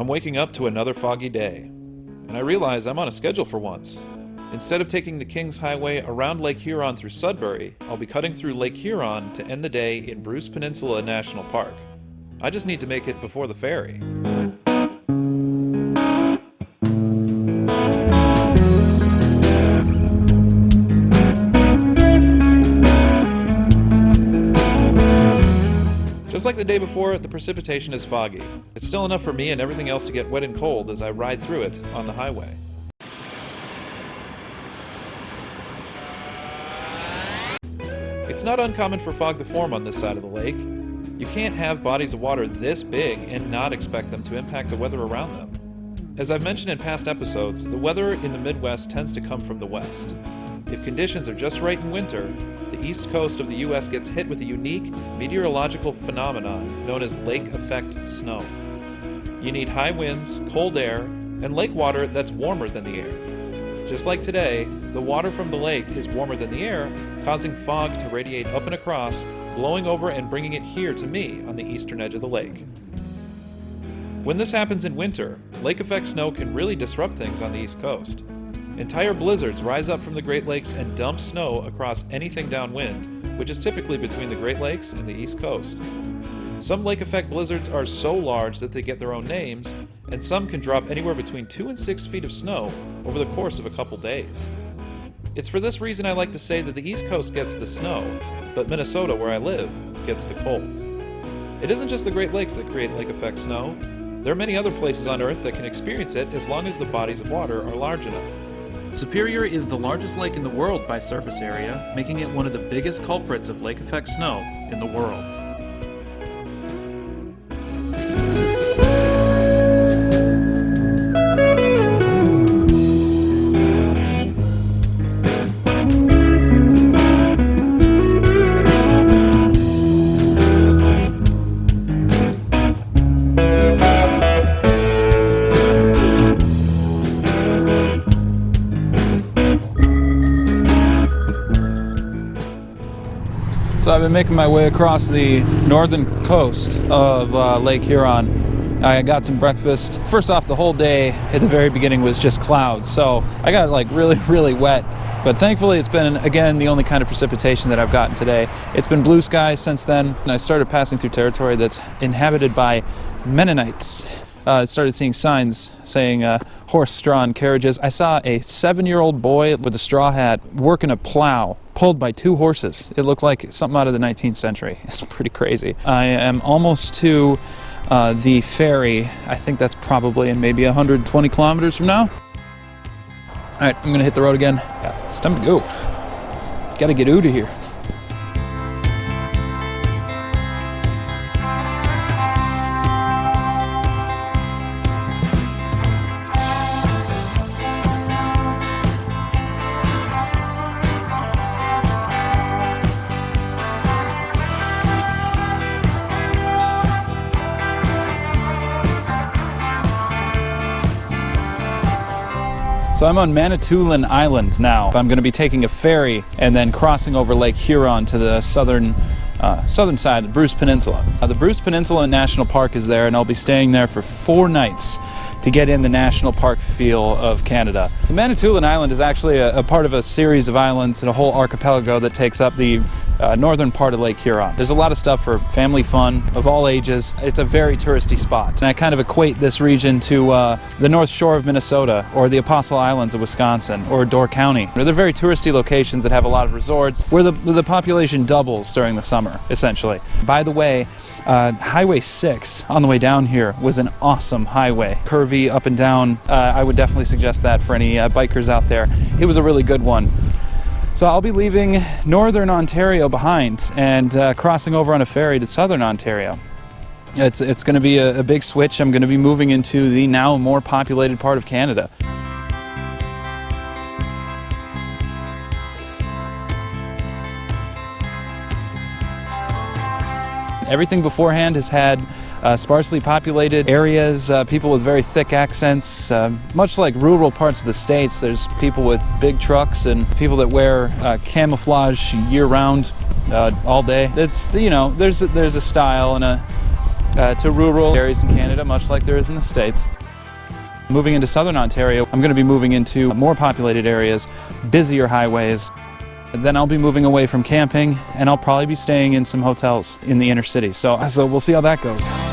waking up to another foggy day, and I realize I'm on a schedule for once. Instead of taking the Kings Highway around Lake Huron through Sudbury, I'll be cutting through Lake Huron to end the day in Bruce Peninsula National Park. I just need to make it before the ferry. Just like the day before, the precipitation is foggy. It's still enough for me and everything else to get wet and cold as I ride through it on the highway. It's not uncommon for fog to form on this side of the lake. You can't have bodies of water this big and not expect them to impact the weather around them. As I've mentioned in past episodes, the weather in the Midwest tends to come from the west. If conditions are just right in winter, the east coast of the U.S. gets hit with a unique meteorological phenomenon known as lake effect snow. You need high winds, cold air, and lake water that's warmer than the air. Just like today, the water from the lake is warmer than the air, causing fog to radiate up and across, blowing over and bringing it here to me on the eastern edge of the lake. When this happens in winter, lake effect snow can really disrupt things on the East Coast. Entire blizzards rise up from the Great Lakes and dump snow across anything downwind, which is typically between the Great Lakes and the East Coast. Some lake effect blizzards are so large that they get their own names, and some can drop anywhere between 2 and 6 feet of snow over the course of a couple days. It's for this reason I like to say that the East Coast gets the snow, but Minnesota, where I live, gets the cold. It isn't just the Great Lakes that create lake effect snow. There are many other places on Earth that can experience it as long as the bodies of water are large enough. Superior is the largest lake in the world by surface area, making it one of the biggest culprits of lake effect snow in the world. So I've been making my way across the northern coast of Lake Huron. I got some breakfast. First off, the whole day at the very beginning was just clouds, so I got like really wet. But thankfully it's been, again, the only kind of precipitation that I've gotten today. It's been blue skies since then, and I started passing through territory that's inhabited by Mennonites. I started seeing signs saying horse-drawn carriages. I saw a 7-year-old boy with a straw hat working a plow, pulled by 2 horses. It looked like something out of the 19th century. It's pretty crazy. I am almost to the ferry. I think that's probably in maybe 120 kilometers from now. All right, I'm gonna hit the road again. Yeah, it's time to go. Gotta get out of here. So I'm on Manitoulin Island now. I'm going to be taking a ferry and then crossing over Lake Huron to the southern side, the Bruce Peninsula. The Bruce Peninsula National Park is there, and I'll be staying there for 4 nights to get in the national park feel of Canada. Manitoulin Island is actually a part of a series of islands and a whole archipelago that takes up the northern part of Lake Huron. There's a lot of stuff for family fun of all ages. It's a very touristy spot. And I kind of equate this region to the North Shore of Minnesota, or the Apostle Islands of Wisconsin, or Door County. They're very touristy locations that have a lot of resorts where the population doubles during the summer, essentially. By the way, Highway 6 on the way down here was an awesome highway. Curvy, up and down. I would definitely suggest that for any bikers out there. It was a really good one. So I'll be leaving northern Ontario behind and crossing over on a ferry to southern Ontario. It's going to be a big switch. I'm going to be moving into the now more populated part of Canada. Everything beforehand has had sparsely populated areas, people with very thick accents. Much like rural parts of the States, there's people with big trucks and people that wear camouflage year-round, all day. It's, you know, there's a style and to rural areas in Canada, much like there is in the States. Moving into southern Ontario, I'm going to be moving into more populated areas, busier highways. Then I'll be moving away from camping, and I'll probably be staying in some hotels in the inner city. So we'll see how that goes.